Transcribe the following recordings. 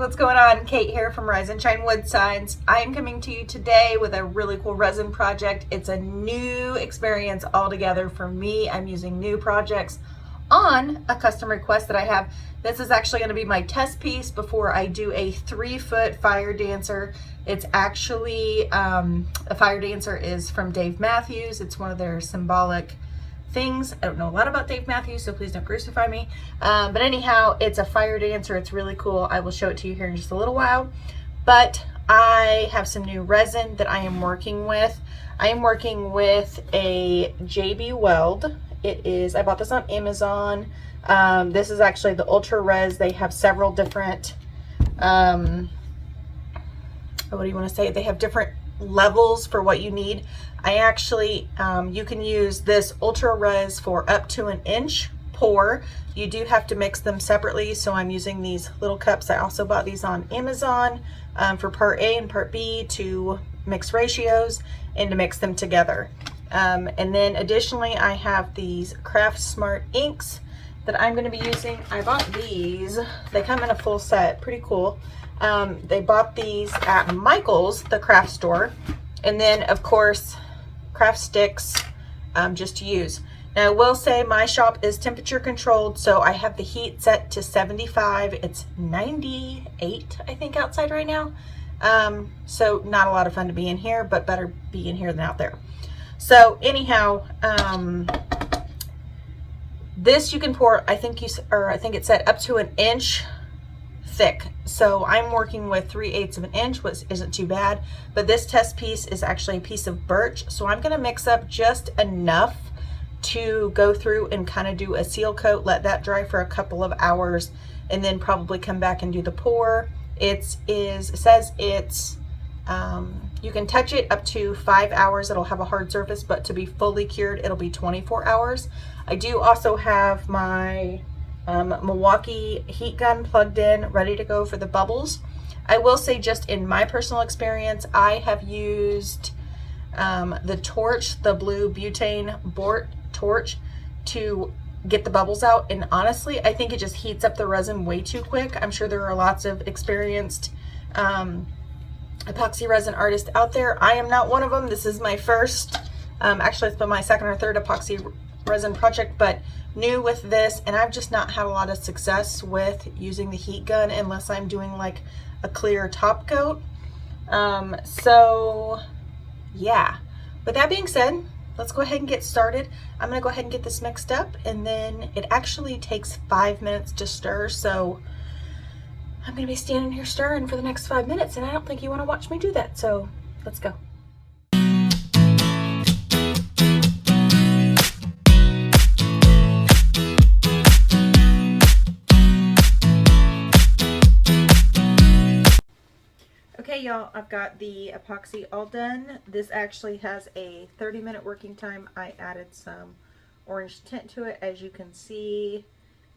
what's going on? Kate here from Rise and Shine Wood Signs. I am coming to you today with a really cool resin project. It's a new experience altogether for me. I'm using new projects on a custom request that I have. This is actually going to be my test piece before I do a 3-foot fire dancer. It's actually, a fire dancer is from Dave Matthews. It's one of their symbolic things. I don't know a lot about Dave Matthews, so please don't crucify me. But anyhow, it's a fire dancer. It's really cool. I will show it to you here in just a little while. But I have some new resin that I am working with. I am working with a JB Weld. It is, I bought this on Amazon. This is actually the Ultra Res. They have several different, what do you want to say? They have different levels for what you need. I actually, you can use this Ultra Res for up to 1 inch pour. You do have to mix them separately, so I'm using these little cups. I also bought these on Amazon for part A and part B to mix ratios and to mix them together. And then additionally, I have these Craft Smart inks that I'm going to be using. I bought these. They come in a full set. Pretty cool. They bought these at Michael's, the craft store. And then, of course, craft sticks just to use. Now, I will say my shop is temperature controlled, so I have the heat set to 75. It's 98, I think, outside right now. So not a lot of fun to be in here, but better be in here than out there. So anyhow, this you can pour, I think it said up to 1 inch thick. So I'm working with 3/8 of an inch, which isn't too bad, but this test piece is actually a piece of birch. So I'm going to mix up just enough to go through and kind of do a seal coat, let that dry for a couple of hours, and then probably come back and do the pour. It says it's, you can touch it up to 5 hours. It'll have a hard surface, but to be fully cured, it'll be 24 hours. I do also have my Milwaukee heat gun plugged in, ready to go for the bubbles. I will say, just in my personal experience, I have used the torch, the blue butane Bort torch, to get the bubbles out, and honestly, I think it just heats up the resin way too quick. I'm sure there are lots of experienced epoxy resin artists out there. I am not one of them. This is my first, actually it's been my second or third epoxy resin project, but new with this, and I've just not had a lot of success with using the heat gun unless I'm doing like a clear top coat. So yeah, with that being said, let's go ahead and get started. I'm gonna go ahead and get this mixed up, and then it actually takes 5 minutes to stir, so I'm gonna be standing here stirring for the next 5 minutes, and I don't think you want to watch me do that, so let's go. Okay, y'all, I've got the epoxy all done. This actually has a 30-minute working time. I added some orange tint to it, as you can see,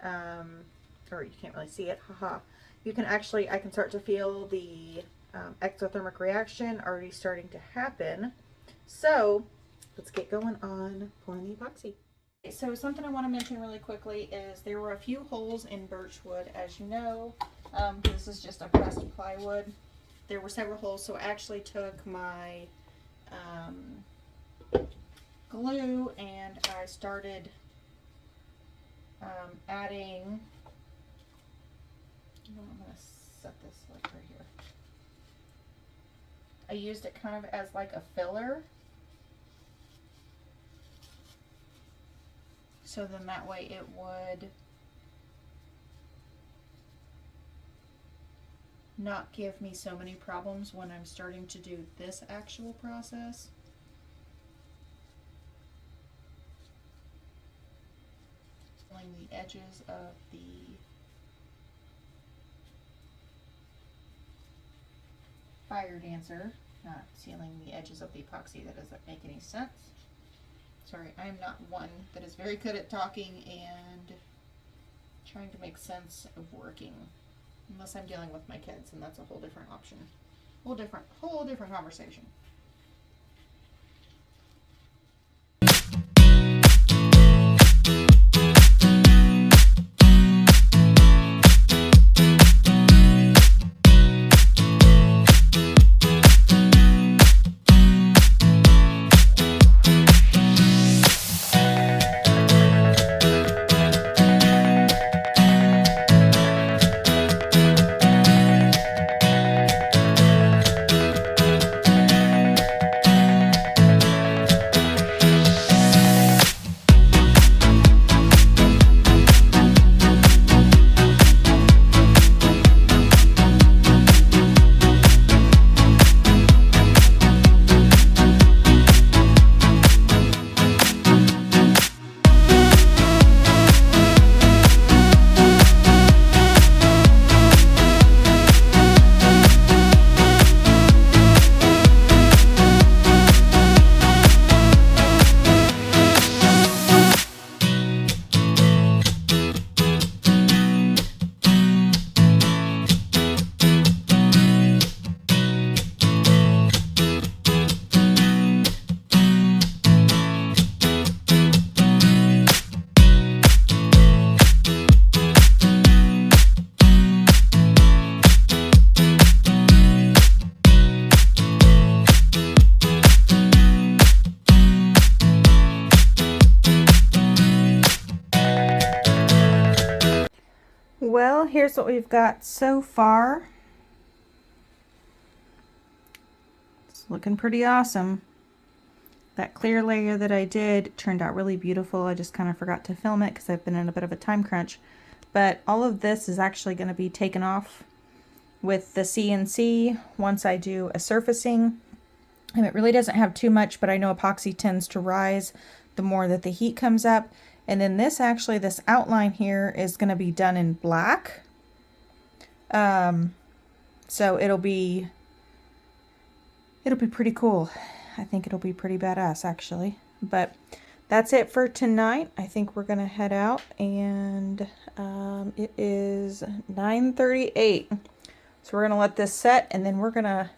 or you can't really see it, haha. You can actually, I can start to feel the exothermic reaction already starting to happen. So let's get going on pouring the epoxy. So something I want to mention really quickly is there were a few holes in birch wood, as you know. This is just a pressed plywood. There were several holes, so I actually took my glue and I started adding, I'm going to set this like right here. I used it kind of as like a filler, so then that way it would not give me so many problems when I'm starting to do this actual process. Filling the edges of the fire dancer, not sealing the edges of the epoxy. That doesn't make any sense. Sorry, I'm not one that is very good at talking and trying to make sense of working. Unless I'm dealing with my kids, and that's a whole different option. Whole different conversation. Well, here's what we've got so far. It's looking pretty awesome. That clear layer that I did turned out really beautiful. I just kind of forgot to film it because I've been in a bit of a time crunch. But all of this is actually going to be taken off with the CNC once I do a surfacing. And it really doesn't have too much, but I know epoxy tends to rise the more that the heat comes up. And then this outline here is going to be done in black. So it'll be pretty cool. I think it'll be pretty badass actually. But that's it for tonight. I think we're going to head out, and it is 9:38. So we're going to let this set, and then we're going to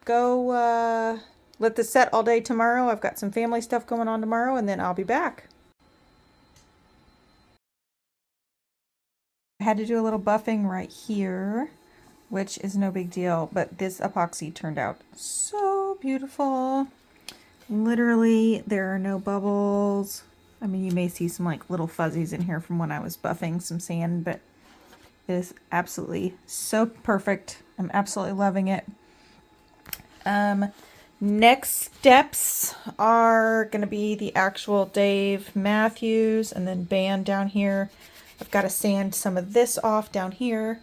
go let this set all day tomorrow. I've got some family stuff going on tomorrow, and then I'll be back. I had to do a little buffing right here, which is no big deal, but this epoxy turned out so beautiful. Literally, there are no bubbles. I mean, you may see some like little fuzzies in here from when I was buffing some sand, but it is absolutely so perfect. I'm absolutely loving it. Next steps are going to be the actual Dave Matthews and then band down here. I've got to sand some of this off down here.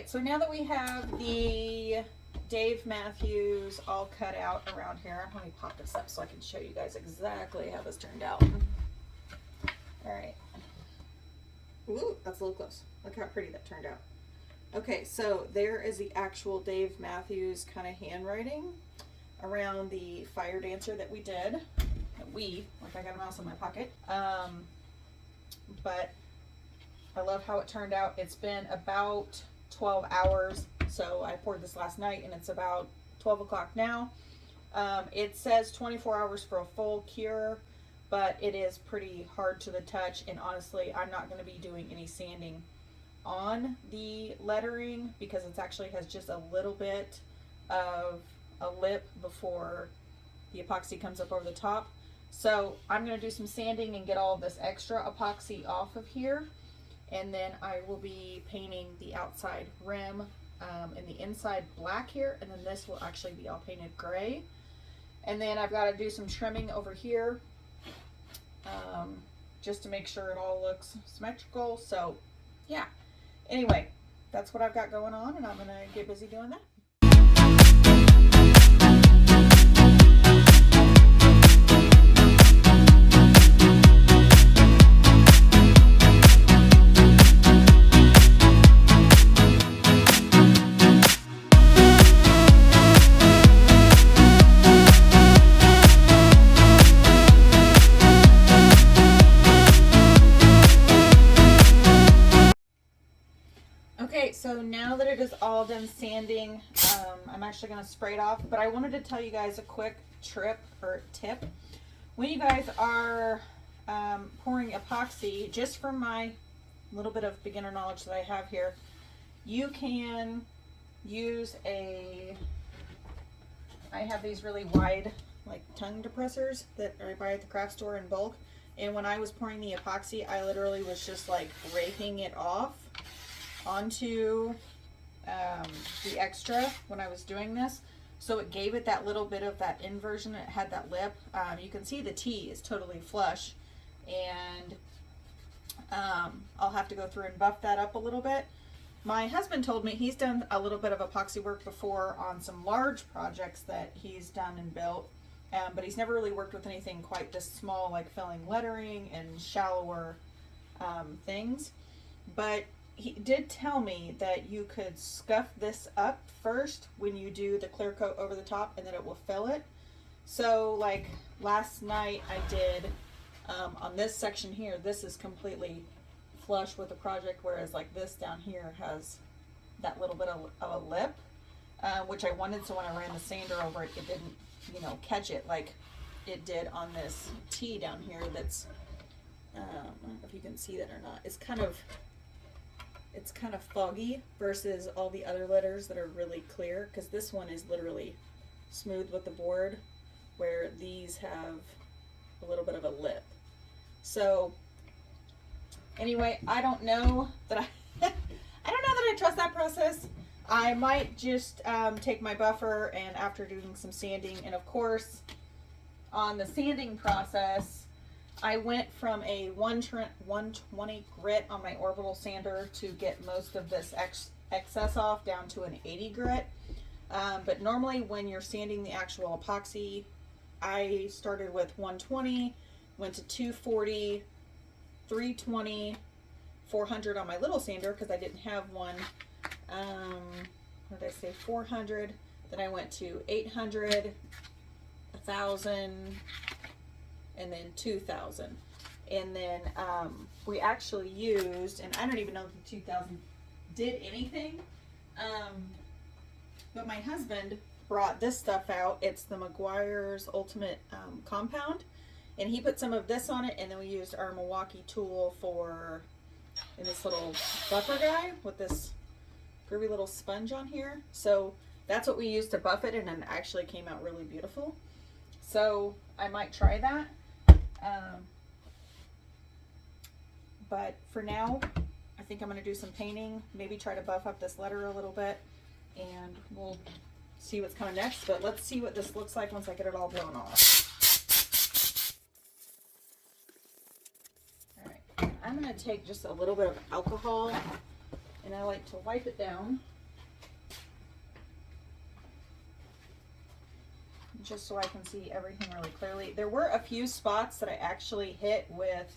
So now that we have the Dave Matthews all cut out around here, let me pop this up so I can show you guys exactly how this turned out. All right. Ooh, that's a little close. Look how pretty that turned out. Okay, so there is the actual Dave Matthews kind of handwriting around the fire dancer that we did. Like I got a mouse in my pocket. But I love how it turned out. It's been about 12 hours. So I poured this last night and it's about 12 o'clock now. It says 24 hours for a full cure, but it is pretty hard to the touch. And honestly, I'm not going to be doing any sanding on the lettering because it actually has just a little bit of a lip before the epoxy comes up over the top. So I'm going to do some sanding and get all of this extra epoxy off of here. And then I will be painting the outside rim and the inside black here, and then this will actually be all painted gray. And then I've got to do some trimming over here just to make sure it all looks symmetrical. So yeah, anyway, that's what I've got going on, and I'm going to get busy doing that. Okay, so now that it is all done sanding, I'm actually going to spray it off, but I wanted to tell you guys a quick tip. When you guys are pouring epoxy, just from my little bit of beginner knowledge that I have here, you can use I have these really wide like tongue depressors that I buy at the craft store in bulk, and when I was pouring the epoxy, I literally was just like raking it off onto the extra when I was doing this, so it gave it that little bit of that inversion. It had that lip. You can see the T is totally flush, and I'll have to go through and buff that up a little bit. My husband told me he's done a little bit of epoxy work before on some large projects that he's done and built, but he's never really worked with anything quite this small, like filling lettering and shallower things. But he did tell me that you could scuff this up first when you do the clear coat over the top, and then it will fill it. So like last night I did on this section here, this is completely flush with the project, whereas like this down here has that little bit of a lip, which I wanted, so when I ran the sander over it, it didn't, you know, catch it like it did on this T down here. That's I don't know if you can see that or not. It's kind of foggy versus all the other letters that are really clear, because this one is literally smooth with the board, where these have a little bit of a lip. So anyway, I don't know that I trust that process. I might just take my buffer, and after doing some sanding, and of course on the sanding process, I went from a 120 grit on my orbital sander to get most of this excess off down to an 80 grit. But normally when you're sanding the actual epoxy, I started with 120, went to 240, 320, 400 on my little sander because I didn't have one. What did I say? 400. Then I went to 800, 1,000. And then 2,000, and then we actually used, and I don't even know if the 2,000 did anything, but my husband brought this stuff out. It's the Meguiar's Ultimate Compound, and he put some of this on it, and then we used our Milwaukee tool for in this little buffer guy with this groovy little sponge on here. So that's what we used to buff it, and it actually came out really beautiful. So I might try that. But for now, I think I'm going to do some painting, maybe try to buff up this letter a little bit, and we'll see what's coming next. But let's see what this looks like once I get it all blown off. Alright, I'm going to take just a little bit of alcohol, and I like to wipe it down, just so I can see everything really clearly. There were a few spots that I actually hit with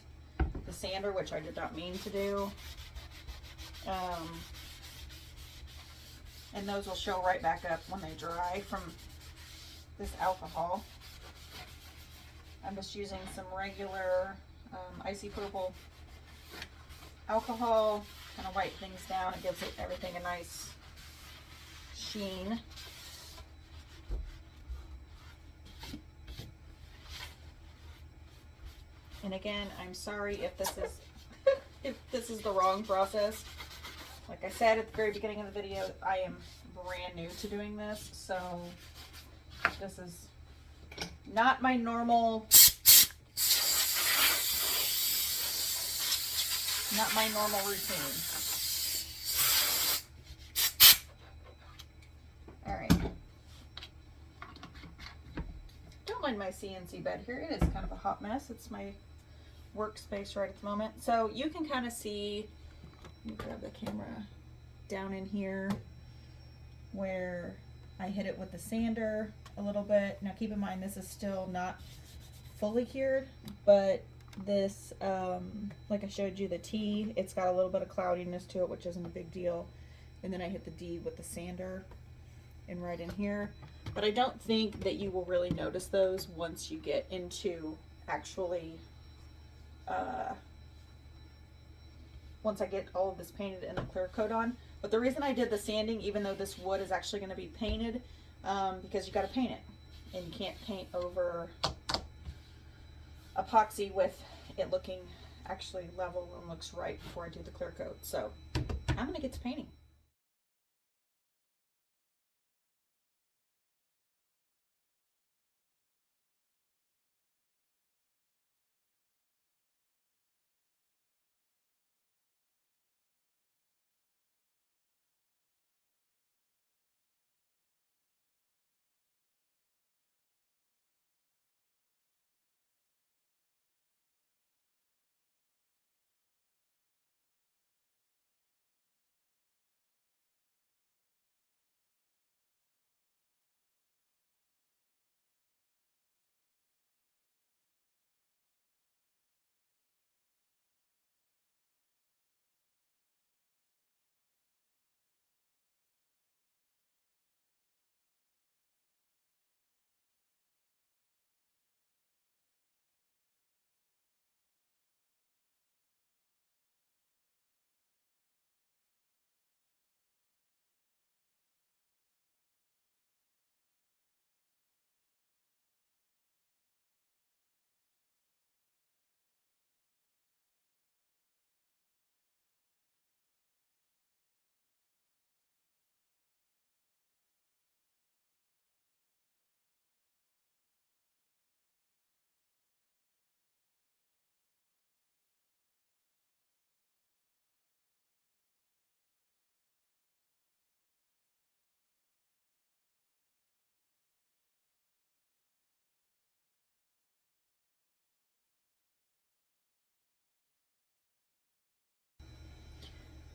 the sander, which I did not mean to do. And those will show right back up when they dry from this alcohol. I'm just using some regular icy purple alcohol, kind of wipe things down. It gives everything a nice sheen. And again, I'm sorry if this is if this is the wrong process. Like I said at the very beginning of the video, I am brand new to doing this, so this is not my normal Not my normal routine. All right. Don't mind my CNC bed here. It is kind of a hot mess. It's my workspace right at the moment. So you can kind of see, let me grab the camera, down in here where I hit it with the sander a little bit. Now keep in mind this is still not fully cured, but this, like I showed you the T, it's got a little bit of cloudiness to it, which isn't a big deal. And then I hit the D with the sander and right in here. But I don't think that you will really notice those once you get into actually, once I get all of this painted and the clear coat on. But the reason I did the sanding, even though this wood is actually going to be painted, because you got to paint it. And you can't paint over epoxy with it looking actually level and looks right before I do the clear coat. So I'm going to get to painting.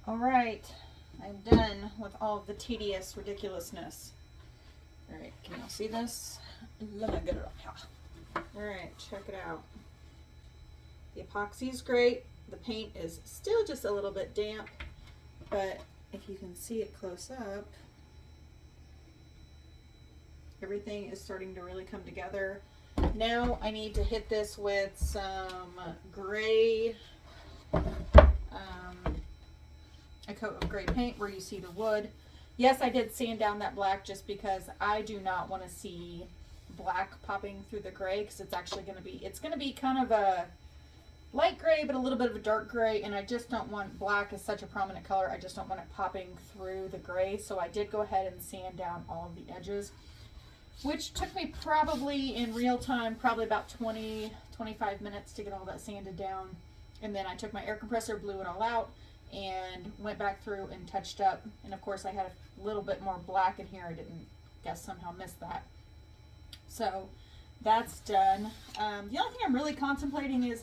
All right, I'm done with all of the tedious ridiculousness. All right, can y'all see this? Let me get it up here. All right, check it out. The epoxy is great. The paint is still just a little bit damp, but if you can see it close up, everything is starting to really come together. Now I need to hit this with some gray, a coat of gray paint where you see the wood. Yes, I did sand down that black just because I do not want to see black popping through the gray, because it's actually going to be, it's going to be kind of a light gray but a little bit of a dark gray, and I just don't want, black is such a prominent color, I just don't want it popping through the gray. So I did go ahead and sand down all of the edges, which took me probably in real time probably about 20-25 minutes to get all that sanded down. And then I took my air compressor, blew it all out, and went back through and touched up. And of course I had a little bit more black in here. I didn't guess somehow missed that. So that's done. The only thing I'm really contemplating is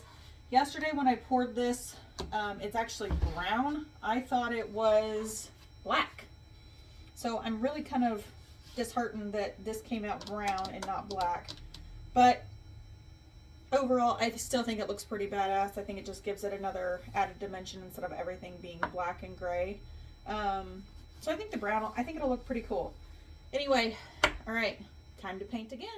yesterday when I poured this, it's actually brown. I thought it was black. So I'm really kind of disheartened that this came out brown and not black. But overall, I still think it looks pretty badass. I think it just gives it another added dimension instead of everything being black and gray. So I think the brown, I think it'll look pretty cool. Anyway, all right, time to paint again.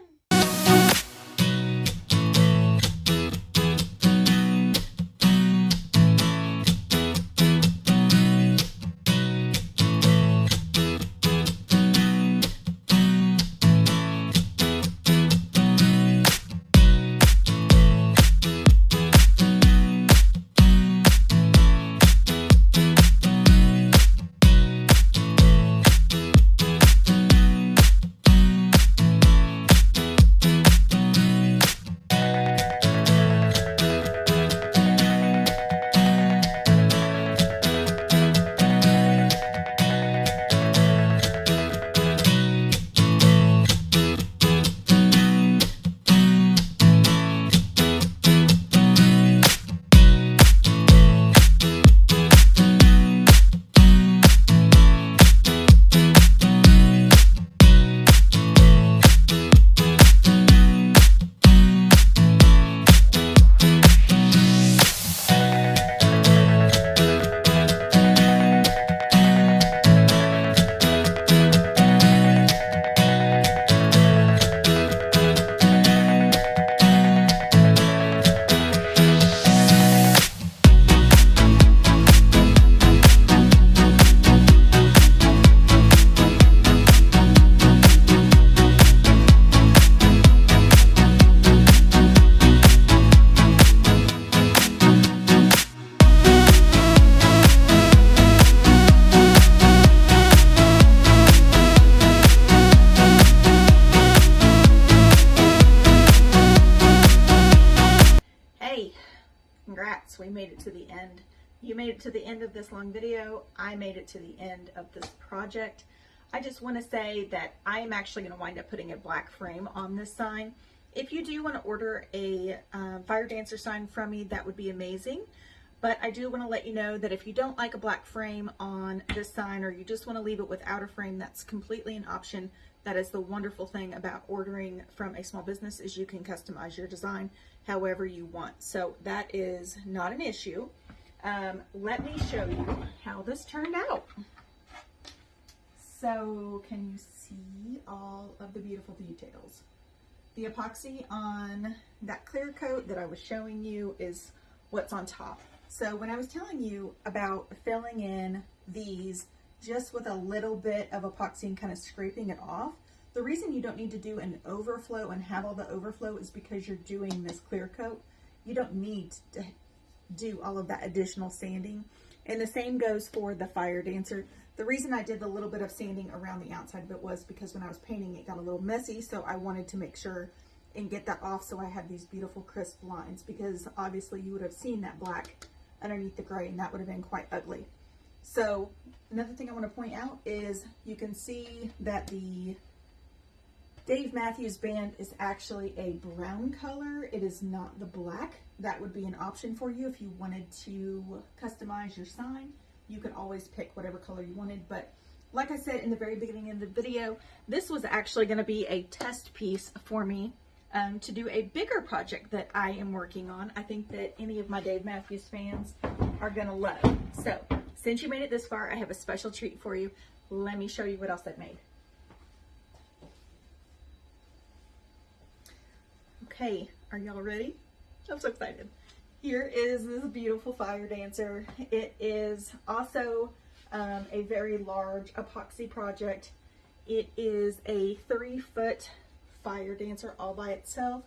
made it to the end of this long video. I made it to the end of this project. I just want to say that I am actually going to wind up putting a black frame on this sign. If you do want to order a fire dancer sign from me, that would be amazing. But I do want to let you know that if you don't like a black frame on this sign, or you just want to leave it without a frame, that's completely an option. That is the wonderful thing about ordering from a small business, is you can customize your design however you want. So that is not an issue. Let me show you how this turned out. So can you see all of the beautiful details? The epoxy on that clear coat that I was showing you is what's on top. So when I was telling you about filling in these just with a little bit of epoxy and kind of scraping it off, the reason you don't need to do an overflow and have all the overflow is because you're doing this clear coat. You don't need to do all of that additional sanding. And the same goes for the fire dancer. The reason I did the little bit of sanding around the outside of it was because when I was painting, it got a little messy, so I wanted to make sure and get that off so I had these beautiful crisp lines, because obviously you would have seen that black underneath the gray and that would have been quite ugly. So another thing I want to point out is you can see that the Dave Matthews band is actually a brown color. It is not the black. That would be an option for you if you wanted to customize your sign. You could always pick whatever color you wanted, but like I said in the very beginning of the video, this was actually going to be a test piece for me to do a bigger project that I am working on. I think that any of my Dave Matthews fans are going to love. So since you made it this far, I have a special treat for you. Let me show you what else I've made. Okay, are y'all ready? I'm so excited. Here is this beautiful fire dancer. It is also a very large epoxy project. It is a 3-foot fire dancer all by itself.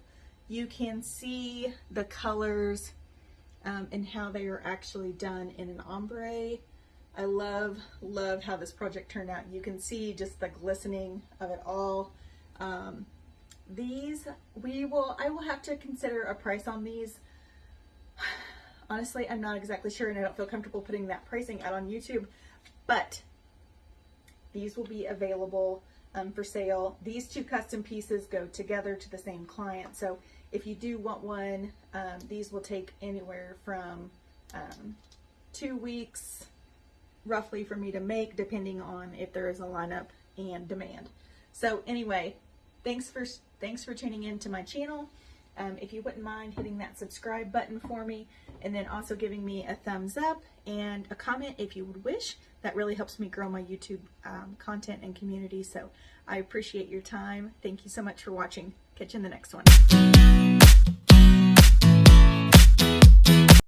You can see the colors and how they are actually done in an ombre. I love how this project turned out. You can see just the glistening of it all. These, I will have to consider a price on these. Honestly, I'm not exactly sure, and I don't feel comfortable putting that pricing out on YouTube, but these will be available for sale. These two custom pieces go together to the same client, so if you do want one, these will take anywhere from 2 weeks roughly for me to make, depending on if there is a lineup and demand. So anyway, thanks for tuning in to my channel. If you wouldn't mind hitting that subscribe button for me, and then also giving me a thumbs up and a comment if you would wish. That really helps me grow my YouTube content and community. So I appreciate your time. Thank you so much for watching. Catch you in the next one.